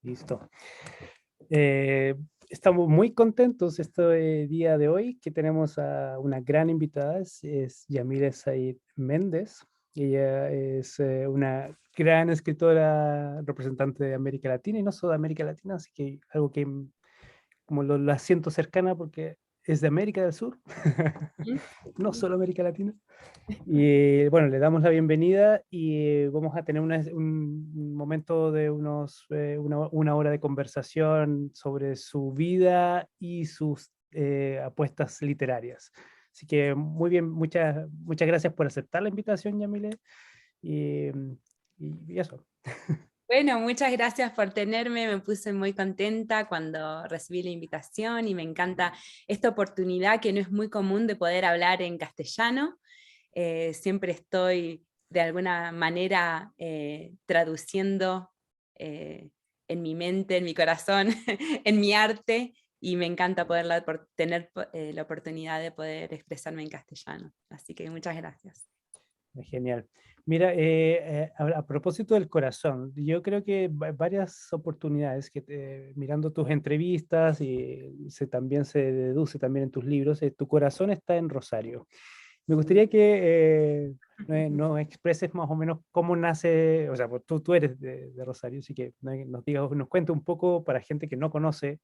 Listo. Eh, Estamos muy contentos este día de hoy que tenemos a una gran invitada, es Yamile Said Méndez. Ella es una gran escritora representante de América Latina y no solo de América Latina, así que algo que como la siento cercana porque es de América del Sur, Ujú. no solo América Latina. Y bueno, le damos la bienvenida y vamos a tener un momento de una hora de conversación sobre su vida y sus apuestas literarias. Así que muy bien, muchas gracias por aceptar la invitación, Yamile. Y, y eso. Bueno, muchas gracias por tenerme, me puse muy contenta cuando recibí la invitación y me encanta esta oportunidad que no es muy común de poder hablar en castellano. Siempre estoy de alguna manera traduciendo eh, en mi mente, en mi corazón, en mi arte, y me encanta tener la oportunidad de poder expresarme en castellano. Así que muchas gracias. Genial. Mira, a propósito del corazón, yo creo que varias oportunidades mirando tus entrevistas y también se deduce también en tus libros, tu corazón está en Rosario. Me gustaría que nos expreses más o menos cómo nace, o sea, pues tú eres de Rosario, así que nos digas, nos cuente un poco para gente que no conoce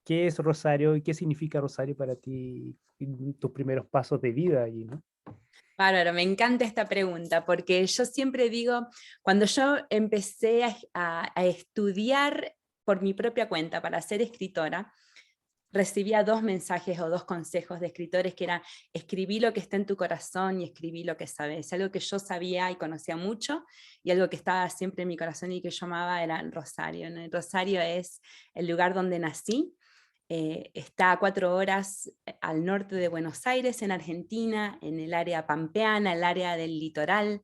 qué es Rosario y qué significa Rosario para ti y tus primeros pasos de vida allí, ¿no? Bárbaro, me encanta esta pregunta porque yo siempre digo, cuando yo empecé a estudiar por mi propia cuenta para ser escritora, recibía dos mensajes o dos consejos de escritores que eran escribí lo que está en tu corazón y escribí lo que sabes. Algo que yo sabía y conocía mucho y algo que estaba siempre en mi corazón y que yo amaba era el Rosario, ¿no? El Rosario es el lugar donde nací. Está a 4 horas al norte de Buenos Aires, en Argentina, en el área pampeana, el área del litoral,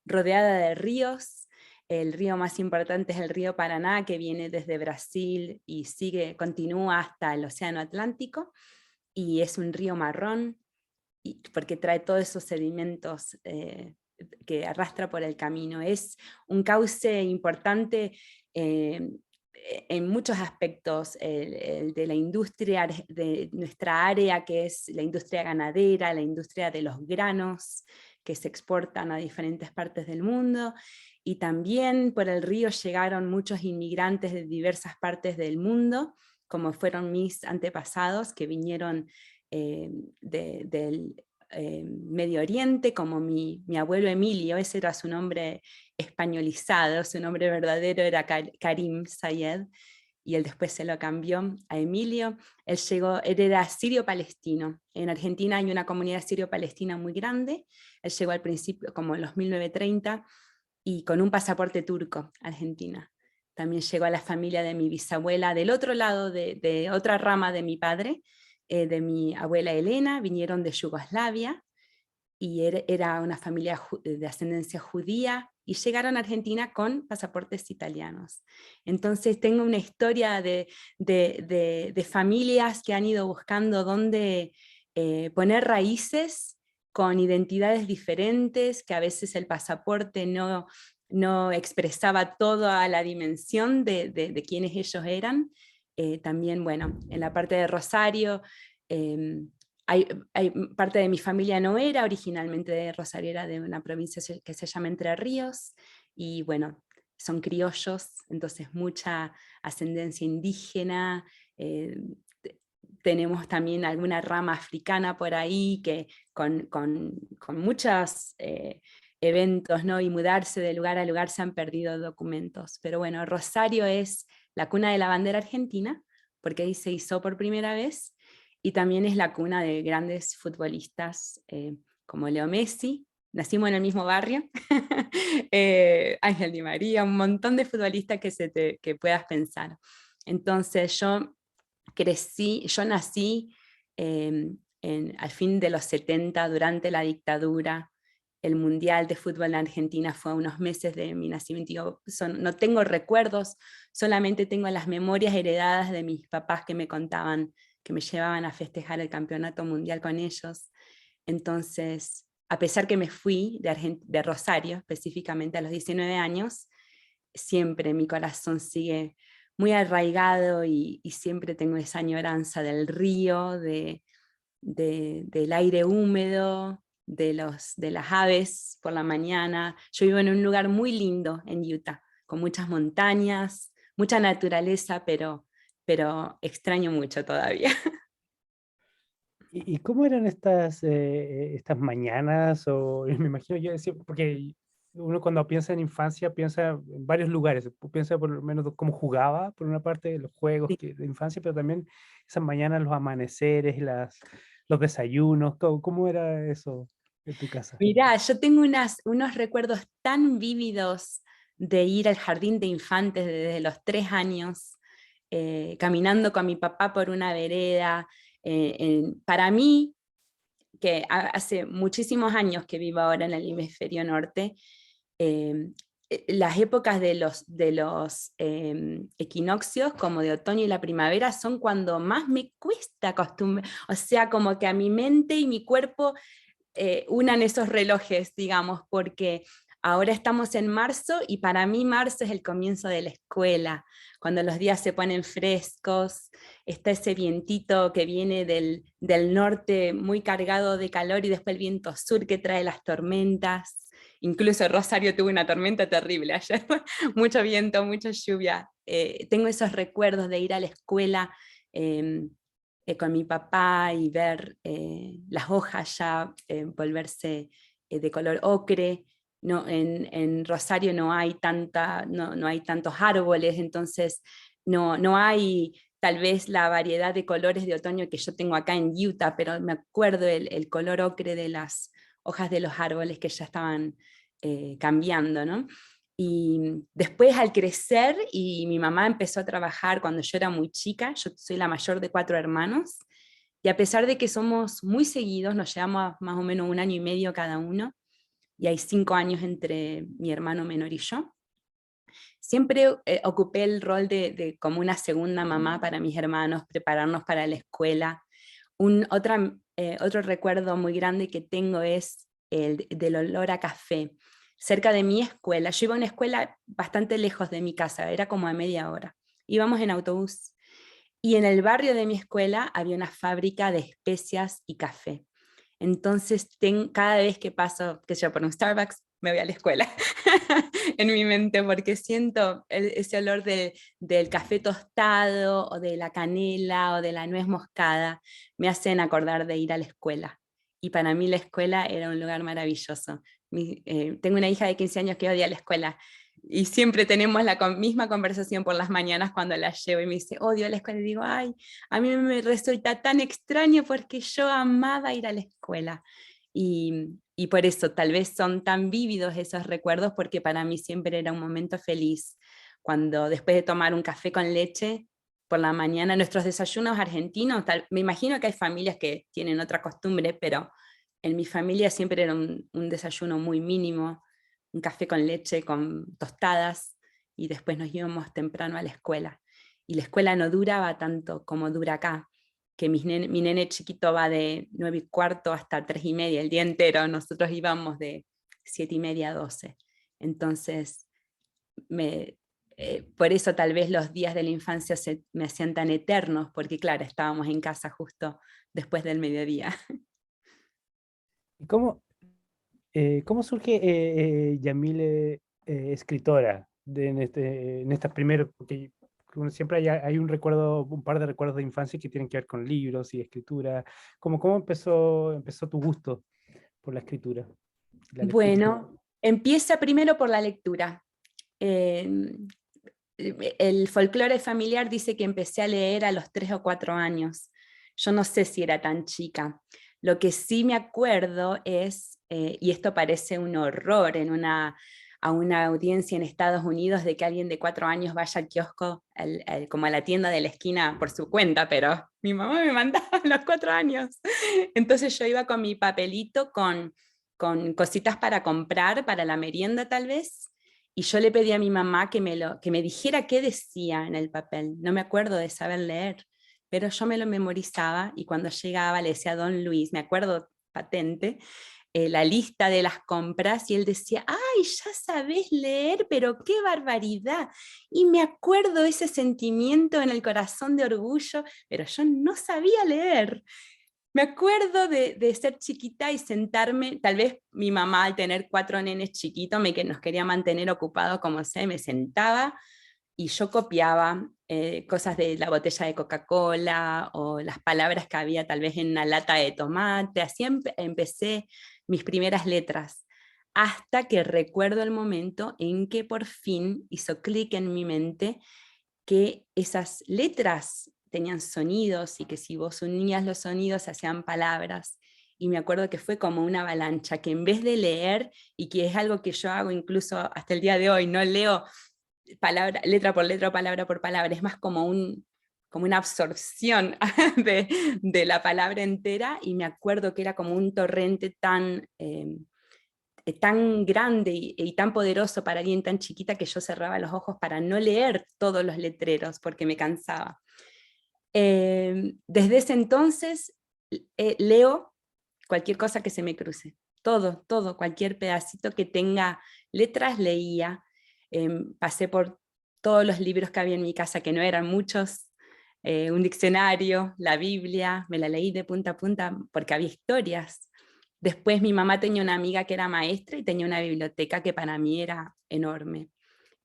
rodeada de ríos. El río más importante es el río Paraná, que viene desde Brasil y continúa hasta el Océano Atlántico, y es un río marrón, porque trae todos esos sedimentos que arrastra por el camino. Es un cauce importante eh, en muchos aspectos, el de la industria de nuestra área, que es la industria ganadera, la industria de los granos que se exportan a diferentes partes del mundo, y también por el río llegaron muchos inmigrantes de diversas partes del mundo, como fueron mis antepasados que vinieron eh, del Medio Oriente, como mi abuelo Emilio, ese era su nombre españolizado, su nombre verdadero era Karim Sayed, y él después se lo cambió a Emilio. Él era sirio-palestino. En Argentina hay una comunidad sirio-palestina muy grande. Él llegó al principio, como en los 1930, y con un pasaporte turco a Argentina. También llegó a la familia de mi bisabuela del otro lado, de otra rama de mi padre, de mi abuela Elena, vinieron de Yugoslavia, y era una familia de ascendencia judía, y llegaron a Argentina con pasaportes italianos. Entonces tengo una historia de familias que han ido buscando dónde poner raíces con identidades diferentes, que a veces el pasaporte no expresaba toda la dimensión de quiénes ellos eran. También, bueno, en la parte de Rosario, eh, parte de mi familia no era originalmente de Rosario, era de una provincia que se llama Entre Ríos, y bueno, son criollos, entonces mucha ascendencia indígena. eh, Tenemos también alguna rama africana por ahí que con muchos eventos, ¿no? Y mudarse de lugar a lugar se han perdido documentos. Pero bueno, Rosario es la cuna de la bandera argentina, porque ahí se hizo por primera vez, y también es la cuna de grandes futbolistas como Leo Messi. Nacimos en el mismo barrio, Ángel Di María, un montón de futbolistas que puedas pensar. Entonces yo nací al fin de los 70, durante la dictadura. El Mundial de Fútbol en Argentina fue a unos meses de mi nacimiento. No tengo recuerdos, solamente tengo las memorias heredadas de mis papás que me contaban que me llevaban a festejar el campeonato mundial con ellos. Entonces, a pesar que me fui de Rosario, específicamente a los 19 años, siempre mi corazón sigue muy arraigado y siempre tengo esa añoranza del río, del aire húmedo, de las aves por la mañana. Yo vivo en un lugar muy lindo en Utah, con muchas montañas, mucha naturaleza, pero extraño mucho todavía. ¿Y cómo eran estas mañanas? O me imagino yo, porque uno cuando piensa en infancia piensa en varios lugares, piensa por lo menos cómo jugaba, por una parte, los juegos Sí. de infancia, pero también esas mañanas, los amaneceres, los desayunos, ¿cómo era eso en tu casa? Mirá, yo tengo unos recuerdos tan vívidos de ir al jardín de infantes desde los 3 años, caminando con mi papá por una vereda. Para mí, que hace muchísimos años que vivo ahora en el hemisferio norte, eh, las épocas de los equinoccios, como de otoño y la primavera, son cuando más me cuesta acostumbrar, o sea, como que a mi mente y mi cuerpo unan esos relojes, digamos, porque ahora estamos en marzo y para mí marzo es el comienzo de la escuela, cuando los días se ponen frescos, está ese vientito que viene del norte muy cargado de calor y después el viento sur que trae las tormentas. Incluso Rosario tuvo una tormenta terrible ayer, mucho viento, mucha lluvia. Tengo esos recuerdos de ir a la escuela con mi papá y ver las hojas ya volverse de color ocre. No, en Rosario no hay tantos árboles, entonces no hay tal vez la variedad de colores de otoño que yo tengo acá en Utah, pero me acuerdo el color ocre de las hojas de los árboles que ya estaban cambiando, ¿no? Y después al crecer y mi mamá empezó a trabajar cuando yo era muy chica, yo soy la mayor de 4 hermanos, y a pesar de que somos muy seguidos, nos llevamos más o menos 1 año y medio cada uno, y hay 5 años entre mi hermano menor y yo, siempre ocupé el rol de como una segunda mamá para mis hermanos, prepararnos para la escuela. Otro recuerdo muy grande que tengo es el del olor a café. Cerca de mi escuela, yo iba a una escuela bastante lejos de mi casa, era como a media hora. Íbamos en autobús y en el barrio de mi escuela había una fábrica de especias y café. Entonces, cada vez que paso, que yo por un Starbucks, me voy a la escuela en mi mente, porque siento ese olor del café tostado, o de la canela, o de la nuez moscada, me hacen acordar de ir a la escuela. Y para mí la escuela era un lugar maravilloso. Tengo una hija de 15 años que odia la escuela, y siempre tenemos la misma conversación por las mañanas cuando la llevo, y me dice, odio la escuela, y digo, ay, a mí me resulta tan extraño porque yo amaba ir a la escuela. Y por eso tal vez son tan vívidos esos recuerdos, porque para mí siempre era un momento feliz cuando después de tomar un café con leche por la mañana, nuestros desayunos argentinos, me imagino que hay familias que tienen otra costumbre, pero en mi familia siempre era un desayuno muy mínimo, un café con leche, con tostadas, y después nos íbamos temprano a la escuela. Y la escuela no duraba tanto como dura acá, que mi nene chiquito va de 9:15 hasta 3:30 el día entero, nosotros íbamos de 7:30 a 12. Entonces, por eso tal vez los días de la infancia me hacían tan eternos, porque claro, estábamos en casa justo después del mediodía. ¿Y cómo surge Yamile escritora en estas primeros, porque uno siempre hay un recuerdo, un par de recuerdos de infancia que tienen que ver con libros y escritura? ¿Cómo empezó tu gusto por la escritura, la lectura? Bueno, empieza primero por la lectura. Eh, el folclore familiar dice que empecé a leer a los 3 o 4 años. Yo no sé si era tan chica. Lo que sí me acuerdo es, y esto parece un horror a una audiencia en Estados Unidos, de que alguien de 4 años vaya al kiosco, como a la tienda de la esquina por su cuenta, pero mi mamá me mandaba a los 4 años. Entonces yo iba con mi papelito con cositas para comprar, para la merienda tal vez, y yo le pedí a mi mamá que me dijera qué decía en el papel. No me acuerdo de saber leer, pero yo me lo memorizaba, y cuando llegaba le decía Don Luis, me acuerdo patente, la lista de las compras y él decía, ¡ay, ya sabés leer, pero qué barbaridad! Y me acuerdo ese sentimiento en el corazón de orgullo, pero yo no sabía leer. Me acuerdo de ser chiquita y sentarme, tal vez mi mamá al tener 4 nenes chiquitos que nos quería mantener ocupados como sea, me sentaba y yo copiaba cosas de la botella de Coca-Cola o las palabras que había tal vez en una lata de tomate, así empecé mis primeras letras, hasta que recuerdo el momento en que por fin hizo clic en mi mente que esas letras tenían sonidos y que si vos unías los sonidos hacían palabras. Y me acuerdo que fue como una avalancha, que en vez de leer, y que es algo que yo hago incluso hasta el día de hoy, no leo palabra, letra por letra, palabra por palabra, es más como como una absorción de la palabra entera, y me acuerdo que era como un torrente tan grande y tan poderoso para alguien tan chiquita que yo cerraba los ojos para no leer todos los letreros porque me cansaba. Desde ese entonces leo cualquier cosa que se me cruce, todo, cualquier pedacito que tenga letras leía. Pasé por todos los libros que había en mi casa, que no eran muchos, un diccionario, la Biblia, me la leí de punta a punta porque había historias. Después mi mamá tenía una amiga que era maestra y tenía una biblioteca que para mí era enorme.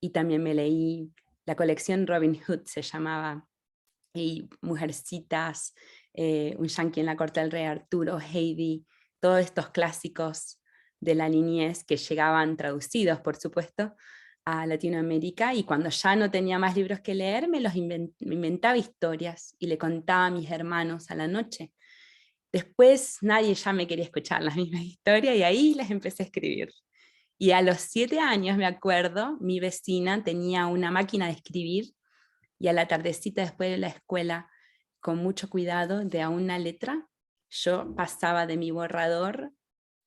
Y también me leí la colección Robin Hood, se llamaba, y Mujercitas, Un Yankee en la corte del rey Arturo, Heidi, todos estos clásicos de la niñez que llegaban traducidos, por supuesto, a Latinoamérica, y cuando ya no tenía más libros que leer, me inventaba historias y le contaba a mis hermanos a la noche. Después nadie ya me quería escuchar las mismas historias y ahí las empecé a escribir. Y a los 7 años, me acuerdo, mi vecina tenía una máquina de escribir y a la tardecita después de la escuela, con mucho cuidado de a una letra, yo pasaba de mi borrador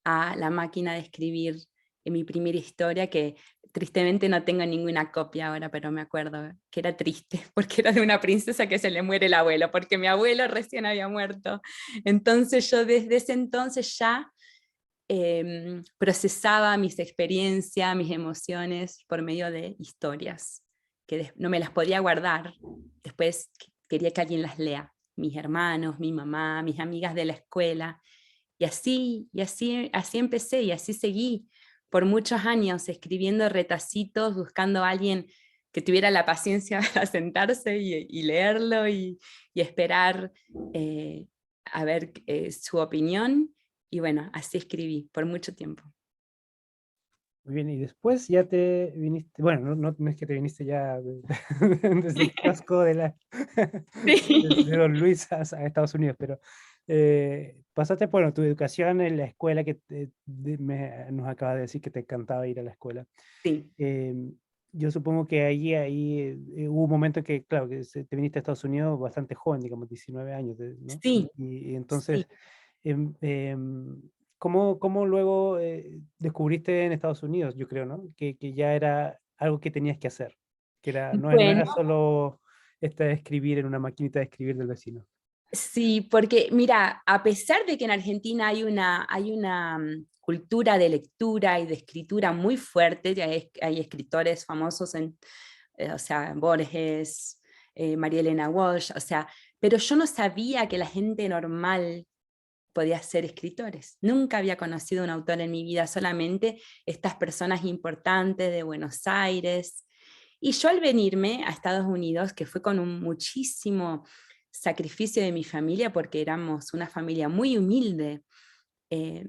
a la máquina de escribir en mi primera historia, que tristemente no tengo ninguna copia ahora, pero me acuerdo que era triste, porque era de una princesa que se le muere el abuelo, porque mi abuelo recién había muerto. Entonces yo desde ese entonces ya procesaba mis experiencias, mis emociones por medio de historias, que no me las podía guardar, después quería que alguien las lea, mis hermanos, mi mamá, mis amigas de la escuela, así empecé y así seguí por muchos años escribiendo retacitos, buscando a alguien que tuviera la paciencia para sentarse y leerlo y esperar a ver su opinión. Y bueno, así escribí por mucho tiempo. Muy bien, y después ya te viniste, bueno, no es que te viniste ya desde el casco de Sí. Don Luis a Estados Unidos, pero pasaste, bueno, tu educación en la escuela que nos acabas de decir que te encantaba ir a la escuela. Sí, Em, yo supongo que ahí hubo un momento que, claro, que te viniste a Estados Unidos bastante joven, digamos, 19 años, ¿no? sí, Y sí. entonces, em, ¿cómo luego descubriste en Estados Unidos, yo creo, ¿no? Que ya era algo que tenías que hacer, que no Bueno, era solo escribir en una maquinita de escribir del vecino. sí, porque mira, a pesar de que en Argentina hay una cultura de lectura y de escritura muy fuerte, ya hay escritores famosos, o sea, Borges, María Elena Walsh, o sea, pero yo no sabía que la gente normal podía ser escritores. Nunca había conocido un autor en mi vida, solamente estas personas importantes de Buenos Aires. Y yo al venirme a Estados Unidos, que fue con un muchísimo sacrificio de mi familia, porque éramos una familia muy humilde, eh,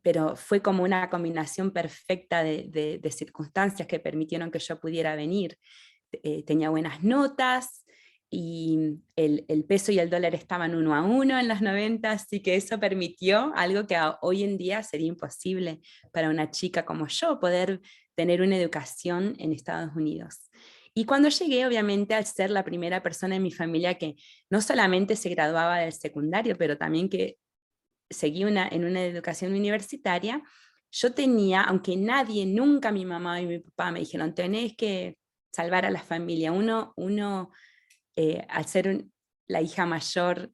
pero fue como una combinación perfecta de circunstancias que permitieron que yo pudiera venir. Tenía buenas notas y el peso y el dólar estaban 1 a 1 en los 90, así que eso permitió algo que hoy en día sería imposible para una chica como yo, poder tener una educación en Estados Unidos. Y cuando llegué, obviamente, al ser la primera persona en mi familia que no solamente se graduaba del secundario, pero también que seguí en una educación universitaria, yo tenía, aunque nadie, nunca mi mamá y mi papá me dijeron, tenés que salvar a la familia. Al ser la hija mayor,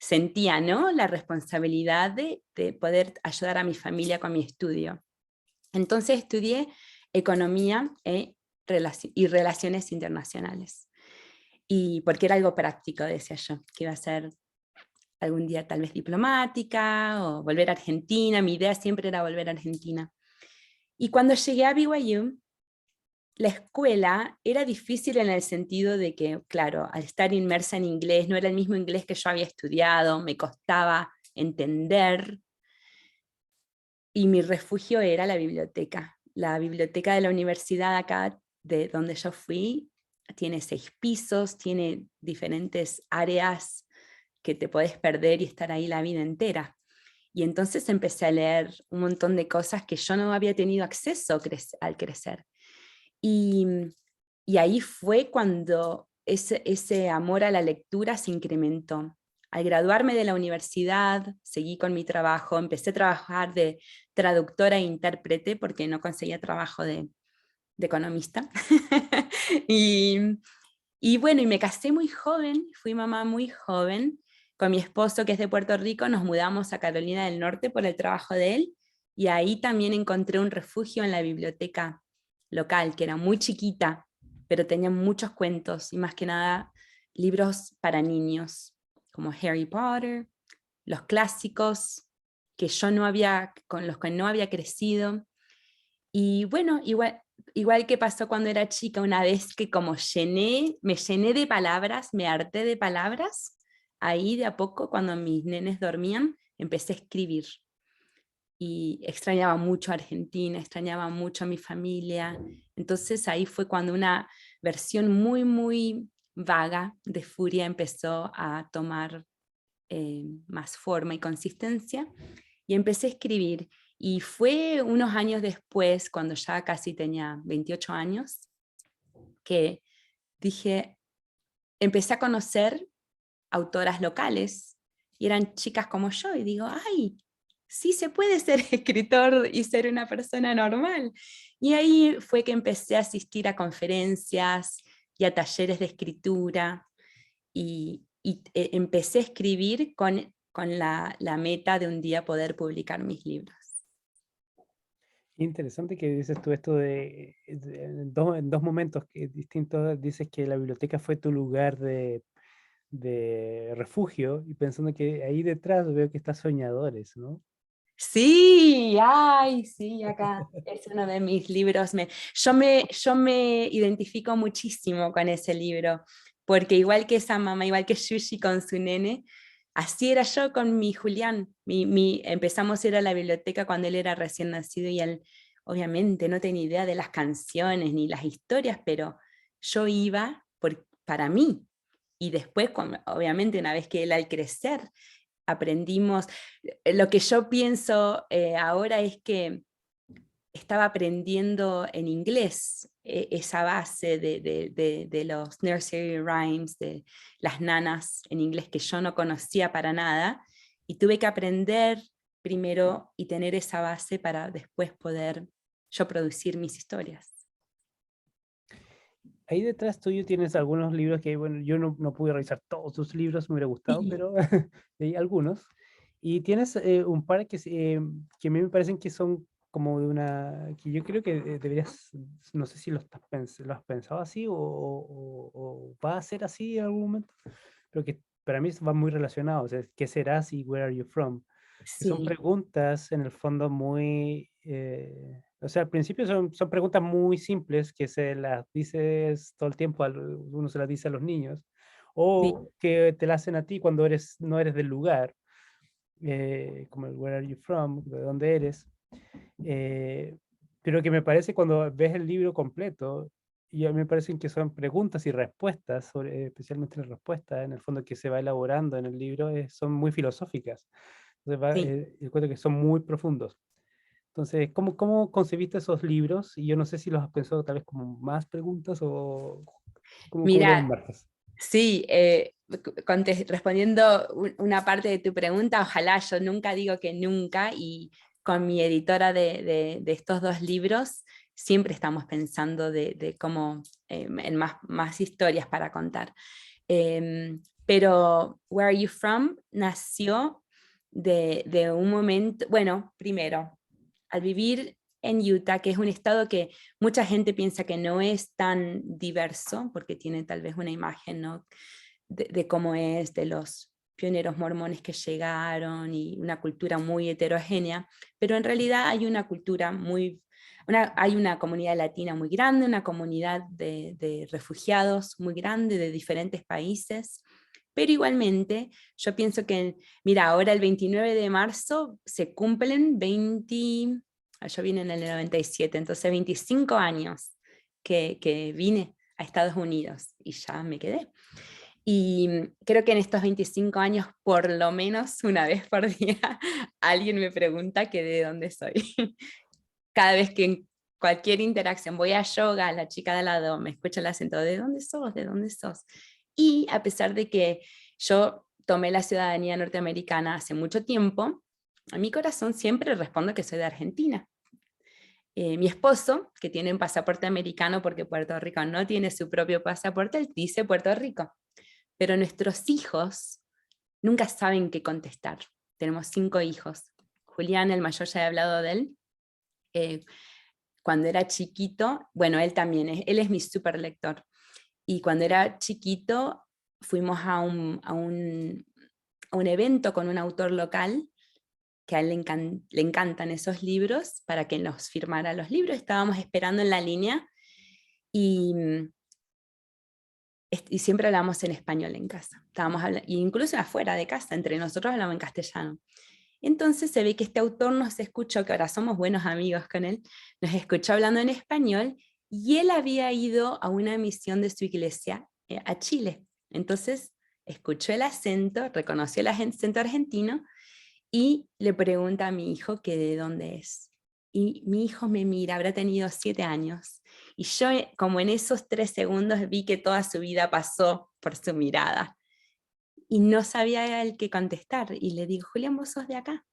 sentía, ¿no?, la responsabilidad de poder ayudar a mi familia con mi estudio. Entonces estudié economía y relaciones internacionales. Y porque era algo práctico, decía yo, que iba a ser algún día tal vez diplomática o volver a Argentina. Mi idea siempre era volver a Argentina. Y cuando llegué a BYU, la escuela era difícil en el sentido de que, claro, al estar inmersa en inglés, no era el mismo inglés que yo había estudiado, me costaba entender, y mi refugio era la biblioteca. La biblioteca de la universidad acá, de donde yo fui, tiene 6 pisos, tiene diferentes áreas que te podés perder y estar ahí la vida entera. Y entonces empecé a leer un montón de cosas que yo no había tenido acceso al crecer. Y, y ahí fue cuando ese amor a la lectura se incrementó. Al graduarme de la universidad, seguí con mi trabajo, empecé a trabajar de traductora e intérprete porque no conseguía trabajo de economista. y, y bueno, y me casé muy joven, fui mamá muy joven, con mi esposo que es de Puerto Rico, nos mudamos a Carolina del Norte por el trabajo de él, y ahí también encontré un refugio en la biblioteca local, que era muy chiquita, pero tenía muchos cuentos, y más que nada libros para niños, como Harry Potter, los clásicos, que yo no había, con los que no había crecido. Y bueno, igual que pasó cuando era chica, una vez que como me llené de palabras, me harté de palabras, ahí de a poco, cuando mis nenes dormían, empecé a escribir. Y extrañaba mucho a Argentina, extrañaba mucho a mi familia. Entonces ahí fue cuando una versión muy, muy vaga de Furia empezó a tomar más forma y consistencia, y empecé a escribir. Y fue unos años después, cuando ya casi tenía 28 años, que dije, empecé a conocer autoras locales, y eran chicas como yo, y digo, ay, sí se puede ser escritor y ser una persona normal. Y ahí fue que empecé a asistir a conferencias y a talleres de escritura, y empecé a escribir con la meta de un día poder publicar mis libros. Interesante que dices tú esto en dos momentos distintos, dices que la biblioteca fue tu lugar de refugio, y pensando que ahí detrás veo que está Soñadores, ¿no? Sí, ay, sí, acá es uno de mis libros. Yo me identifico muchísimo con ese libro, porque igual que esa mamá, igual que Yushi con su nene, así era yo con mi Julián. Empezamos a ir a la biblioteca cuando él era recién nacido, y él obviamente no tenía idea de las canciones ni las historias, pero yo iba para mí. Y después, obviamente, una vez que él, al crecer, aprendimos. Lo que yo pienso ahora es que estaba aprendiendo en inglés esa base de los nursery rhymes, de las nanas en inglés, que yo no conocía para nada, y tuve que aprender primero y tener esa base para después poder yo producir mis historias. Ahí detrás tuyo tienes algunos libros que, bueno, yo no pude revisar todos tus libros, me hubiera gustado, Sí, pero leí algunos. Y tienes un par que a mí me parecen que son como de que yo creo que deberías, no sé si lo has pensado así o va a ser así en algún momento, pero que para mí van muy relacionados. ¿Qué serás y where are you from? Que son sí, preguntas en el fondo muy, o sea, al principio son preguntas muy simples que se las dices todo el tiempo, uno se las dice a los niños, sí. o que te la hacen a ti cuando no eres del lugar, como el Where are you from, de dónde eres, eh, pero que me parece cuando ves el libro completo, y a mí me parecen que son preguntas y respuestas, especialmente las respuestas, en el fondo que se va elaborando en el libro, son muy filosóficas. Entonces, Sí. encuentro que son muy profundos. Entonces, ¿cómo concebiste esos libros? Y yo no sé si los has pensado tal vez como más preguntas o cómo los Mira, enmarcas. sí, respondiendo una parte de tu pregunta, ojalá, yo nunca digo que nunca, y con mi editora de estos 2 libros siempre estamos pensando de cómo en más historias para contar. Pero Where Are You From nació de un momento, bueno, primero, al vivir en Utah, que es un estado que mucha gente piensa que no es tan diverso, porque tiene tal vez una imagen, ¿no?, de cómo es, de los pioneros mormones que llegaron y una cultura muy heterogénea, pero en realidad hay una cultura hay una comunidad latina muy grande, una comunidad de refugiados muy grande de diferentes países, pero igualmente yo pienso que, mira, ahora el 29 de marzo se cumplen 20, yo vine en el 97, entonces 25 años que vine a Estados Unidos y ya me quedé. Y creo que en estos 25 años, por lo menos una vez por día, alguien me pregunta que de dónde soy. Cada vez que en cualquier interacción voy a yoga, la chica de al lado me escucha el acento, ¿de dónde sos? ¿De dónde sos? Y a pesar de que yo tomé la ciudadanía norteamericana hace mucho tiempo, a mi corazón siempre respondo que soy de Argentina. Mi esposo, que tiene un pasaporte americano porque Puerto Rico no tiene su propio pasaporte, él dice Puerto Rico. Pero nuestros hijos nunca saben qué contestar. Tenemos 5 hijos. Julián, el mayor, ya he hablado de él. Cuando era chiquito, bueno, él también, él es mi super lector. Y cuando era chiquito fuimos a un evento con un autor local, que a él le encantan esos libros, para que nos firmara los libros. Estábamos esperando en la línea y siempre hablamos en español en casa. Estábamos hablando, incluso afuera de casa, entre nosotros hablamos en castellano. Entonces se ve que este autor nos escuchó, que ahora somos buenos amigos con él, nos escuchó hablando en español, y él había ido a una misión de su iglesia a Chile. Entonces escuchó el acento, reconoció el acento argentino, y le pregunta a mi hijo que de dónde es. Y mi hijo me mira, habrá tenido 7 años, y yo, como en esos 3 segundos, vi que toda su vida pasó por su mirada. Y no sabía él qué contestar. Y le digo, Julián, ¿vos sos de acá?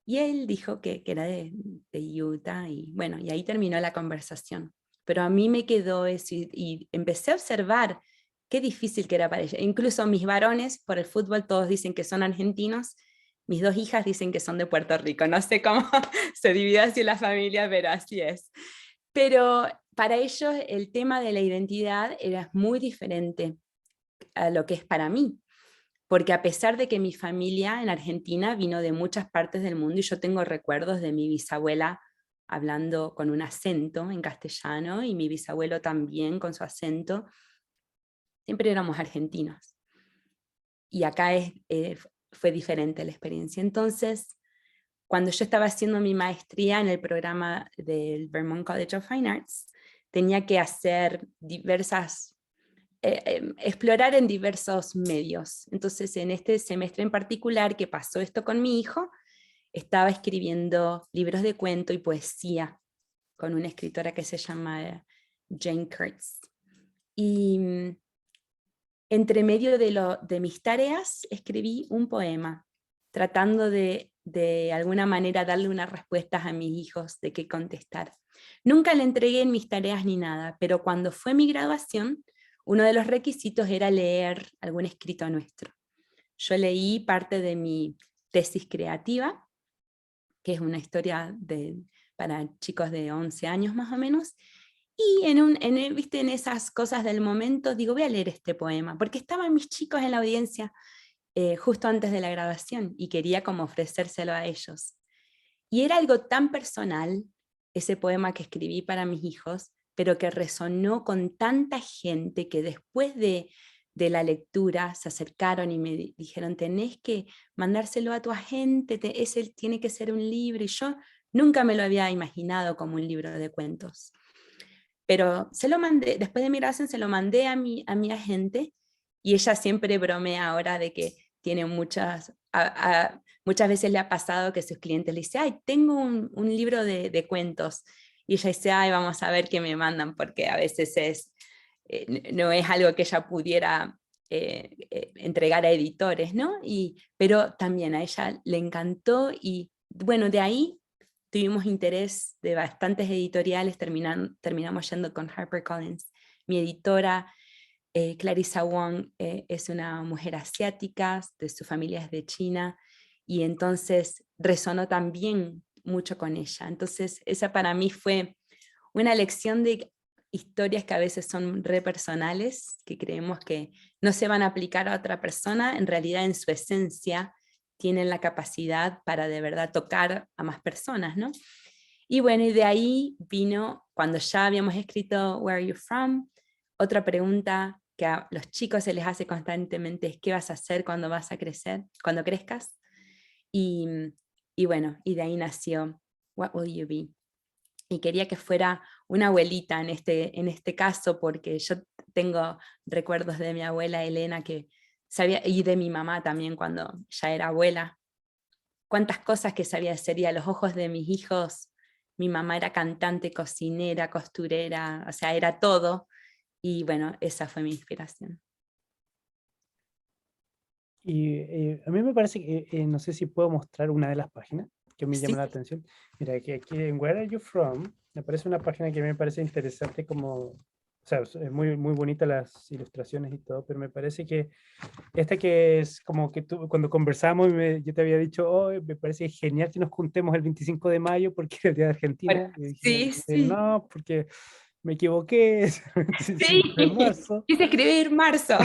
Y él dijo que era de Utah. Y bueno, y ahí terminó la conversación. Pero a mí me quedó eso, y empecé a observar qué difícil que era para ella. Incluso mis varones, por el fútbol, todos dicen que son argentinos. Mis 2 hijas dicen que son de Puerto Rico. No sé cómo se divide así la familia, pero así es. Pero para ellos el tema de la identidad era muy diferente a lo que es para mí, porque a pesar de que mi familia en Argentina vino de muchas partes del mundo, y yo tengo recuerdos de mi bisabuela hablando con un acento en castellano, y mi bisabuelo también con su acento, siempre éramos argentinos. Y acá fue diferente la experiencia. Entonces, cuando yo estaba haciendo mi maestría en el programa del Vermont College of Fine Arts, tenía que hacer explorar en diversos medios. Entonces, en este semestre en particular que pasó esto con mi hijo, estaba escribiendo libros de cuento y poesía con una escritora que se llama Jane Kurtz. Y entre medio de mis tareas escribí un poema, tratando de alguna manera darle unas respuestas a mis hijos de qué contestar. Nunca le entregué en mis tareas ni nada, pero cuando fue mi graduación, uno de los requisitos era leer algún escrito nuestro. Yo leí parte de mi tesis creativa, que es una historia para chicos de 11 años más o menos, y ¿viste? En esas cosas del momento digo, voy a leer este poema, porque estaban mis chicos en la audiencia justo antes de la grabación, y quería como ofrecérselo a ellos. Y era algo tan personal, ese poema que escribí para mis hijos, pero que resonó con tanta gente que después de la lectura se acercaron y me dijeron, tenés que mandárselo a tu agente, ese tiene que ser un libro, y yo nunca me lo había imaginado como un libro de cuentos. Pero se lo mandé, después de mi grabación se lo mandé a mi agente, y ella siempre bromea ahora de que tiene muchas veces le ha pasado que sus clientes le dicen, ay, tengo un libro de cuentos, y ella dice, ay, vamos a ver qué me mandan, porque a veces no es algo que ella pudiera entregar a editores, ¿no? Pero también a ella le encantó, y bueno, de ahí tuvimos interés de bastantes editoriales, terminamos yendo con HarperCollins, mi editora, Clarissa Wong es una mujer asiática, su familia es de China, y entonces resonó también mucho con ella. Entonces esa para mí fue una lección de historias que a veces son re personales, que creemos que no se van a aplicar a otra persona, en realidad en su esencia tienen la capacidad para de verdad tocar a más personas, ¿no? Y bueno, y de ahí vino, cuando ya habíamos escrito Where Are You From, otra pregunta que a los chicos se les hace constantemente es ¿qué vas a hacer cuando vas a crecer, cuando crezcas? Y, y bueno, y de ahí nació What Will You Be? Y quería que fuera una abuelita en este caso, porque yo tengo recuerdos de mi abuela Elena que sabía, y de mi mamá también cuando ya era abuela, cuántas cosas que sabía hacer, y a los ojos de mis hijos, mi mamá era cantante, cocinera, costurera, o sea, era todo, y bueno, esa fue mi inspiración. Y a mí me parece que, no sé si puedo mostrar una de las páginas que me llama Sí, la atención. Mira, que aquí en Where Are You From, me aparece una página que me parece interesante como, o sea, es muy, muy bonita las ilustraciones y todo, pero me parece que esta que es como que tú, cuando conversamos, yo te había dicho, oh, me parece genial que nos juntemos el 25 de mayo porque es el Día de bueno, Argentina. Y dije, sí, sí, no, porque me equivoqué, es el sí, 25 de marzo. quise escribir marzo.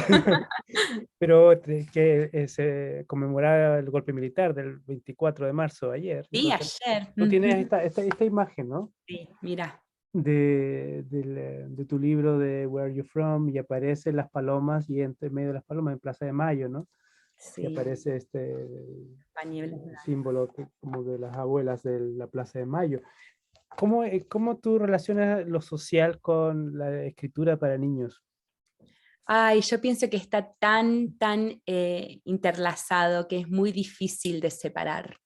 Pero que se conmemoraba el golpe militar del 24 de marzo, ayer. Sí, Entonces, ayer. tú tienes Ujú. esta imagen, ¿no? Sí, mira, De tu libro de Where Are You From, y aparecen las palomas, y entre medio de las palomas, en Plaza de Mayo, ¿no? Y sí, aparece pañuelos. símbolo como de las abuelas de la Plaza de Mayo. ¿Cómo tú relacionas lo social con la escritura para niños? Ay, yo pienso que está tan interlazado que es muy difícil de separar.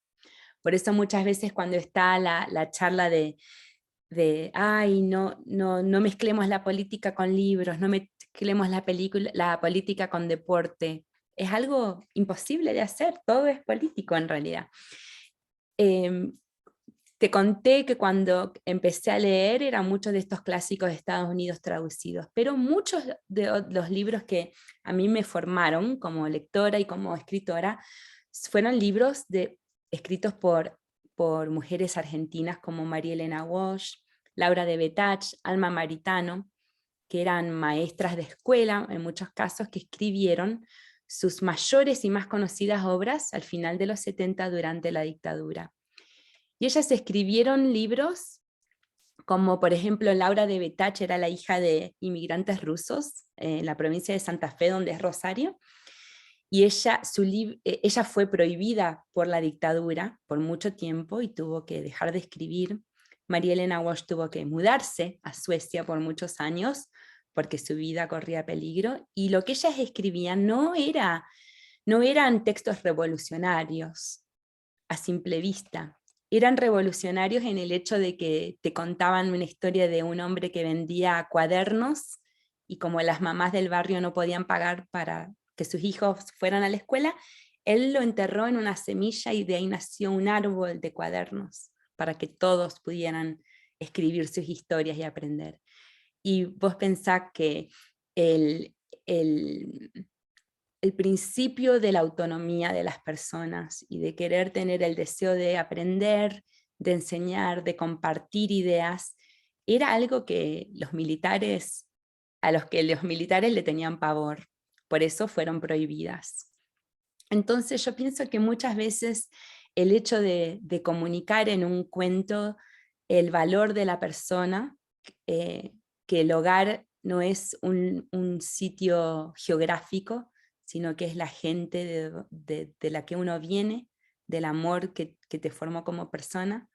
Por eso muchas veces cuando está la charla ay, no mezclemos la política con libros, no mezclemos la política con deporte, es algo imposible de hacer, todo es político en realidad. Em, Te conté que cuando empecé a leer eran muchos de estos clásicos de Estados Unidos traducidos, pero muchos de los libros que a mí me formaron como lectora y como escritora fueron libros escritos por mujeres argentinas como María Elena Walsh, Laura de Betach, Alma Maritano, que eran maestras de escuela en muchos casos, que escribieron sus mayores y más conocidas obras al final de los 70 durante la dictadura. Y ellas escribieron libros como por ejemplo Laura de Betach era la hija de inmigrantes rusos en la provincia de Santa Fe, donde es Rosario, y ella fue prohibida por la dictadura por mucho tiempo y tuvo que dejar de escribir. María Elena Walsh tuvo que mudarse a Suecia por muchos años porque su vida corría peligro, y lo que ellas escribían no eran textos revolucionarios a simple vista. Eran revolucionarios en el hecho de que te contaban una historia de un hombre que vendía cuadernos, y como las mamás del barrio no podían pagar para que sus hijos fueran a la escuela, él lo enterró en una semilla y de ahí nació un árbol de cuadernos para que todos pudieran escribir sus historias y aprender. Y vos pensás que el, el, el principio de la autonomía de las personas y de querer tener el deseo de aprender, de enseñar, de compartir ideas, era algo que a los que los militares le tenían pavor, por eso fueron prohibidas. Entonces yo pienso que muchas veces el hecho de comunicar en un cuento el valor de la persona, eh, que el hogar no es un sitio geográfico, sino que es la gente de la que uno viene, del amor que te formó como persona,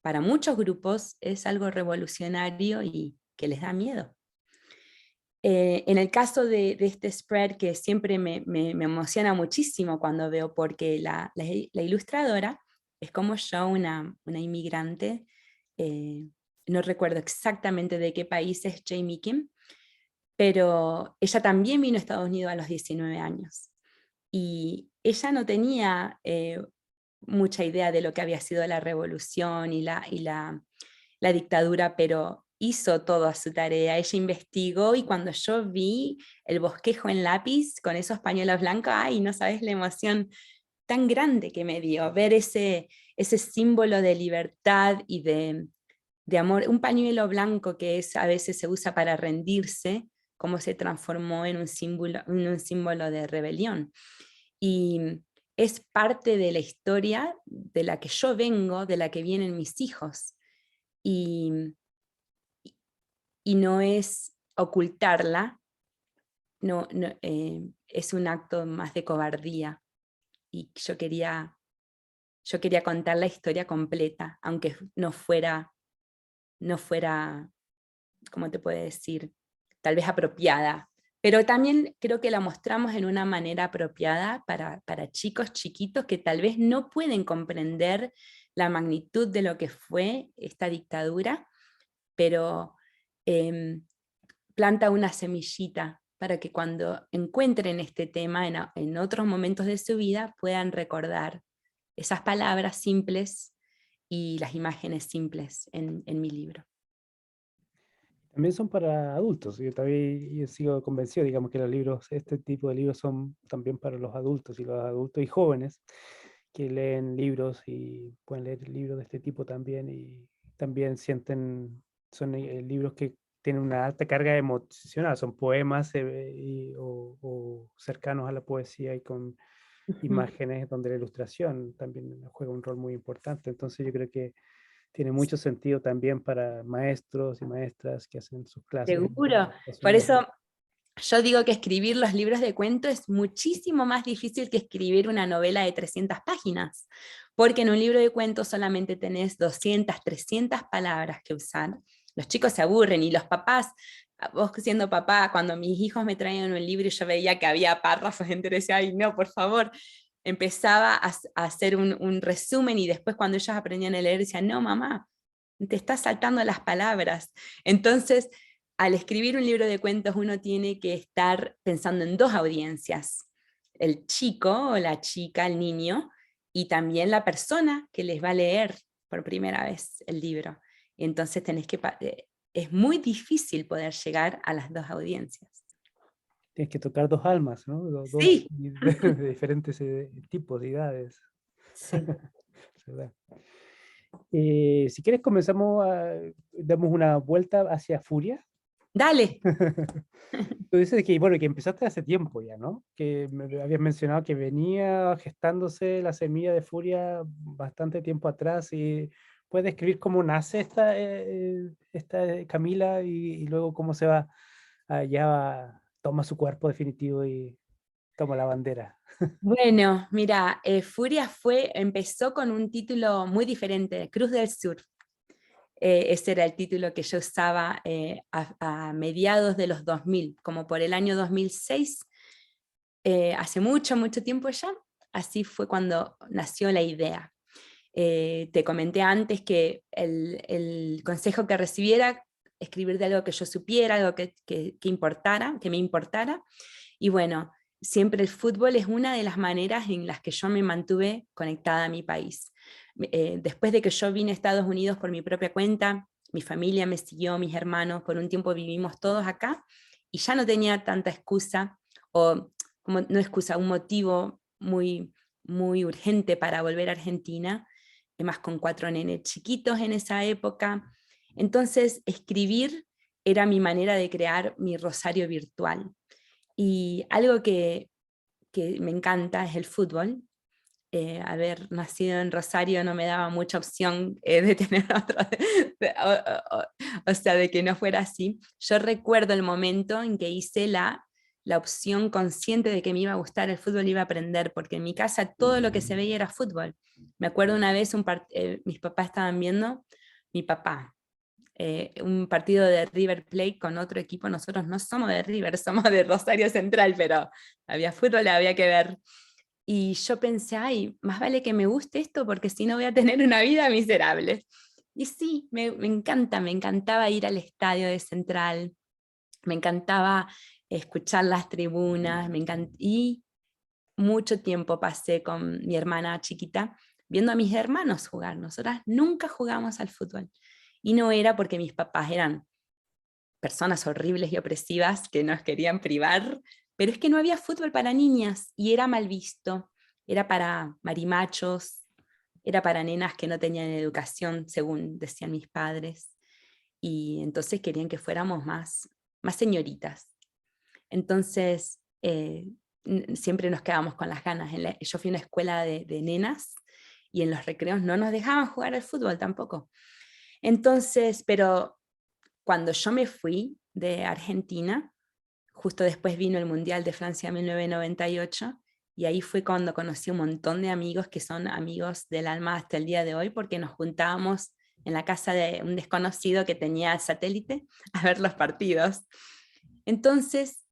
para muchos grupos es algo revolucionario y que les da miedo. En el caso de este spread, que siempre me emociona muchísimo cuando veo, porque la ilustradora es como yo, una inmigrante, no recuerdo exactamente de qué país es Jamie Kim, pero ella también vino a Estados Unidos a los 19 años. Y ella no tenía mucha idea de lo que había sido la revolución y la dictadura, pero hizo toda su tarea, ella investigó, y cuando yo vi el bosquejo en lápiz con esos pañuelos blancos, ay, no sabes la emoción tan grande que me dio ver ese símbolo de libertad y de amor, un pañuelo blanco que a veces se usa para rendirse, cómo se transformó en un símbolo de rebelión. Y es parte de la historia de la que yo vengo, de la que vienen mis hijos. Y, y no es ocultarla, no, es un acto más de cobardía. Y yo quería contar la historia completa, aunque no fuera, ¿cómo te puedo decir? Tal vez apropiada. Pero también creo que la mostramos en una manera apropiada para chicos chiquitos que tal vez no pueden comprender la magnitud de lo que fue esta dictadura, pero planta una semillita para que cuando encuentren este tema en otros momentos de su vida puedan recordar esas palabras simples y las imágenes simples en mi libro. También son para adultos. Yo también yo sigo convencido, digamos, que los libros, este tipo de libros son también para los adultos y jóvenes que leen libros y pueden leer libros de este tipo también y también sienten, son libros que tienen una alta carga emocional, son poemas o cercanos a la poesía y con Ujú. imágenes donde la ilustración también juega un rol muy importante. Entonces yo creo que tiene mucho sentido también para maestros y maestras que hacen sus clases Seguro. a sus Por niños. eso yo digo que escribir los libros de cuento es muchísimo más difícil que escribir una novela de 300 páginas, porque en un libro de cuentos solamente tenés 200, 300 palabras que usar. Los chicos se aburren y los papás, vos siendo papá, cuando mis hijos me traían un libro y yo veía que había párrafos enteros, decía, ay no, por favor, empezaba a hacer un resumen, y después cuando ellos aprendían a leer decían, no mamá, te estás saltando las palabras. Entonces, al escribir un libro de cuentos uno tiene que estar pensando en dos audiencias, el chico o la chica, el niño, y también la persona que les va a leer por primera vez el libro. Y entonces es muy difícil poder llegar a las dos audiencias. Tienes que tocar dos almas, ¿no? Dos Sí, de diferentes tipos de edades. sí. Es verdad. Si quieres comenzamos damos una vuelta hacia Furia. Dale. Tú dices que, bueno, que empezaste hace tiempo ya, ¿no? Que me habías mencionado que venía gestándose la semilla de Furia bastante tiempo atrás y puedes describir cómo nace esta Camila y luego cómo se va allá, toma su cuerpo definitivo y toma la bandera. Bueno, mira, Furia empezó con un título muy diferente, Cruz del Sur. Ese era el título que yo usaba a mediados de los 2000, como por el año 2006, hace mucho, mucho tiempo ya. Así fue cuando nació la idea. Te comenté antes que el consejo que recibiera, escribir de algo que yo supiera, algo que importara, que me importara. Y bueno, siempre el fútbol es una de las maneras en las que yo me mantuve conectada a mi país. Después de que yo vine a Estados Unidos por mi propia cuenta, mi familia me siguió, mis hermanos, por un tiempo vivimos todos acá, y ya no tenía tanta excusa, o como, no excusa, un motivo muy urgente para volver a Argentina, más con 4 nenes chiquitos en esa época. Entonces, escribir era mi manera de crear mi rosario virtual. Y algo que me encanta es el fútbol. Haber nacido en Rosario no me daba mucha opción de tener otro, o sea, de que no fuera así. Yo recuerdo el momento en que hice la opción consciente de que me iba a gustar el fútbol, iba a aprender, porque en mi casa todo lo que se veía era fútbol. Me acuerdo una vez mis papás estaban viendo, mi papá, un partido de River Plate con otro equipo. Nosotros no somos de River, somos de Rosario Central, pero había fútbol, había que ver. Y yo pensé, ay, más vale que me guste esto porque si no voy a tener una vida miserable. Y sí, me encanta, me encantaba ir al estadio de Central, me encantaba escuchar las tribunas, y mucho tiempo pasé con mi hermana chiquita viendo a mis hermanos jugar. Nosotras nunca jugamos al fútbol. Y no era porque mis papás eran personas horribles y opresivas que nos querían privar, pero es que no había fútbol para niñas y era mal visto, era para marimachos, era para nenas que no tenían educación, según decían mis padres, y entonces querían que fuéramos más señoritas. Entonces, siempre nos quedábamos con las ganas. Yo fui a una escuela de nenas y en los recreos no nos dejaban jugar al fútbol tampoco. Entonces, pero cuando yo me fui de Argentina, justo después vino el Mundial de Francia 1998, y ahí fue cuando conocí un montón de amigos que son amigos del alma hasta el día de hoy, porque nos juntábamos en la casa de un desconocido que tenía satélite a ver los partidos. Entonces,